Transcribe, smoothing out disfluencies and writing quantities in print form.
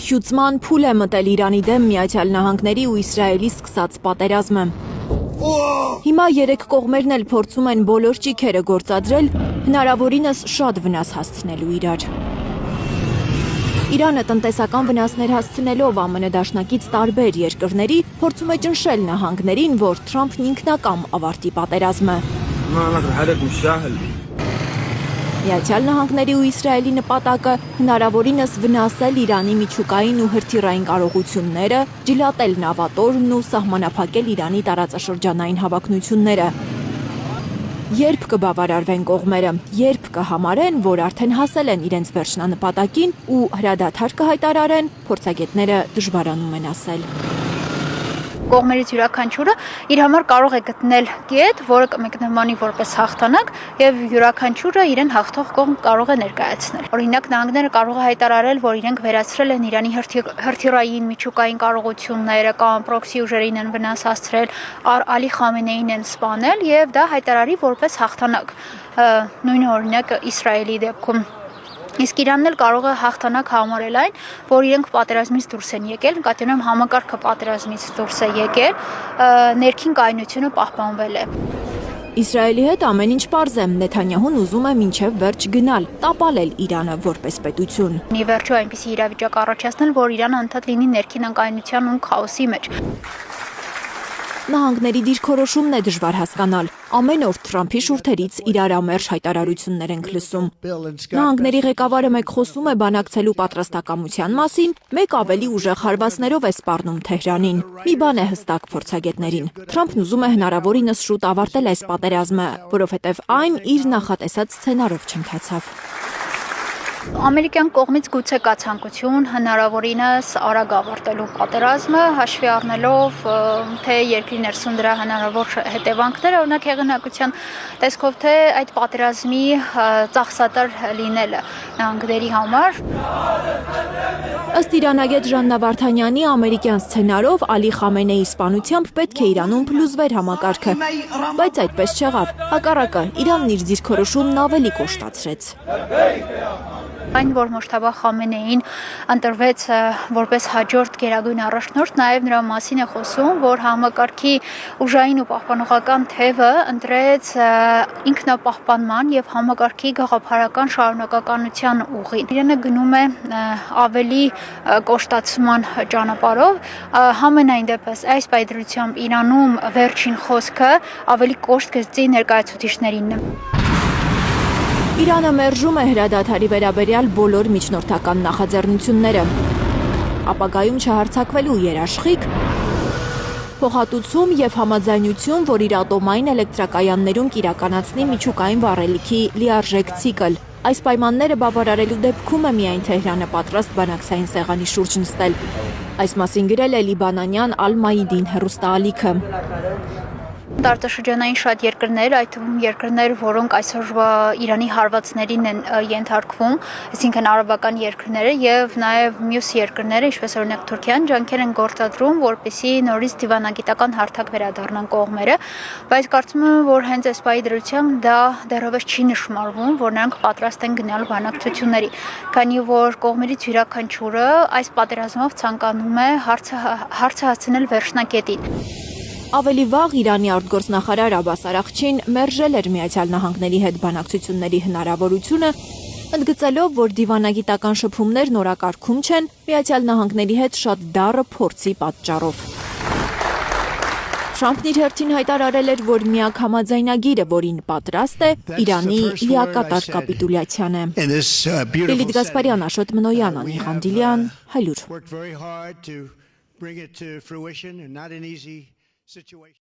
Հյուծման փուլ է մտել Իրանի դեմ Միացյալ Նահանգների ու Իսրայելի սկսած պատերազմը։ Հիմա երեք կողմերն էլ փորձում են բոլոր ճիգերը գործադրել, հնարավորինս շատ վնաս հասցնելու իրար։ Իրանը տնտեսական վնասներ հասցնելով ԱՄՆ դաշնակից տարբեր երկրների փորձում է ճնշել նահանգներին, որ Թրամփն ինքնակամ ավարտի պատերազմը։ Միացյալ Նահանգների ու Իսրայելի նպատակը հնարավորինս վնասել Իրանի միջուկային ու հրթիռային կարողությունները, ջլատել նավատորմն ու սահմանափակել Իրանի տարածաշրջանային հավակնությունները։ Երբ կբավարարվեն կողմերը, երբ կհամարեն, որ արդեն հասել են իրենց վերջնանպատակին ու հրադադար կհայտարարեն, փորձագետները դժվարանում են ասել։ Կողմերից յուրաքանչյուրը իր համար կարող է գտնել կետ, որը կմեկնաբանի որպես հաղթանակ, եւ յուրաքանչյուրը իրեն հաղթող կողմ կարող է ներկայացնել։ Օրինակ, նահանգները կարող է հայտարարել, որ իրենք վերացրել են Իրանի հրթիռային միջուկային կարողությունները կամ պրոքսի ուժերին են վնաս հասցրել, Ալի Խամենեին են սպանել եւ դա հայտարարի որպես հաղթանակ։ Նույն օրինակ Իսրայելի դեպքում Իսկ Իրանն էլ կարող է հաղթանակ համարել այն, որ իրենք պատերազմից դուրս են եկել, նկատի ունեմ համակարգը պատերազմից դուրս է եկել, ներքին կայունությունը պահպանվել է։ Իսրայելի հետ ամեն ինչ պարզ է, Նեթանյահուն ուզում է մինչև վերջ գնալ, տապալել Իրանը որպես պետություն։ Ի վերջո այնպիսի իրավիճակ առաջացնել, որ Իրանը անդադ լինի ներքին անկայունության ու քաոսի մեջ։ Նահանգների դիրքորոշումն է դժվար հասկանալ։ Ամեն օր Թրամփի շուրթերից իրարամերժ հայտարարություններ ենք լսում։ Նահանգների ղեկավարը մեկ խոսում է բանակցելու պատրաստակամության մասին, մեկ ավելի ուժեղ հարվածներով է սպառնում Թեհրանին։ Մի բան է հստակ փորձագետներին։ Թրամփն ուզում է հնարավորինս շուտ ավարտել այս պատերազմը, որովհետև այն իր նախատեսած սցենարով չընթացավ։ Ամերիկյան կողմից գուցե կա ցանկություն հնարավորինս արագ ավարտելու պատերազմը, հաշվի առնելով թե երկրի ներսում դրա հնարավոր հետևանքները, օրինակ հեղինակության տեսքով թե այդ պատերազմի ծախսատար լինելը նահանգների համար։ Ըստ իրանագետ Ժաննա Վարդանյանի, ամերիկյան սցենարով Ալի Խամենեի սպանությամբ պետք է Իրանում փլուզվեր համակարգը, բայց այդպես չեղավ։ Հակառակը, Իրանն իր դիրքորոշումն ավելի կոշտացրեց։ Այն, որ Մոջթաբա Խամենեին ընտրվեց որպես հաջորդ գերագույն առաջնորդ, նաև նրա մասին է խոսում, որ համակարգի ուժային ու պահպանողական թևը ընտրեց ինքնապահպանման եւ համակարգի գաղափարական շարունակականության ուղին։ Իրանը գնում է ավելի կոշտացման ճանապարհով, համենայն դեպս այս պայծրությամբ Իրանում վերջին խոսքը ավելի կոշտ գծի ներկայացուցիչներին է։ Իրանը մերժում է հրադադարի վերաբերյալ բոլոր միջնորդական նախաձեռնությունները։ Ապագայում չհարձակվելու երաշխիք, փոխհատուցում եւ համաձայնություն, որ իր ատոմային էլեկտրակայաններում կիրականացնի միջուկային վառելիքի լիարժեք ցիկլ։ Այս պայմանները բավարարելու դեպքում է միայն Թեհրանը պատրաստ բանակցային սեղանի շուրջ նստել։ Այս մասին գրել է լիբանանյան Ալ-Մայդին հեռուստաալիքը։ Տարածաշրջանային շատ երկրներ, այդ թվում երկրներ, որոնք այսօր Իրանի հարվածներին են ենթարկվում, այսինքն արաբական երկրները եւ նաեւ մյուս երկրները, ինչպես օրինակ Թուրքիան, ջանքեր են գործադրում, որպեսզի նորից դիվանագիտական հարթակ վերադառնան կողմերը, բայց կարծում եմ, որ հենց այս պահի դրությամբ դա դեռևս չի նշмарվում, որ նրանք պատրաստ են գնալ բանակցությունների, քանի որ կողմերից յուրաքանչյուրը այս պատերազմով ցանկանում է հարցը հասցնել վերջնակետին։ Ավելի վաղ Իրանի արտգործնախարար Աբբաս Արաղչին մերժել էր Միացյալ Նահանգների հետ բանակցությունների հնարավորությունը, ընդգծելով, որ դիվանագիտական շփումներն օրակարգում չեն Միացյալ Նահանգների հետ շատ դառը փորձի պատճառով։ Թրամփն իր հերթին հայտարարել էր, որ միակ համաձայնագիրը, որին պատրաստ է, Իրանի լիակատար կապիտուլյացիան է։ Լիլիթ Գասպարյան, Աշոտ Մնոյան, Անի Ղանդիլյան, Հայլուր։ Situation.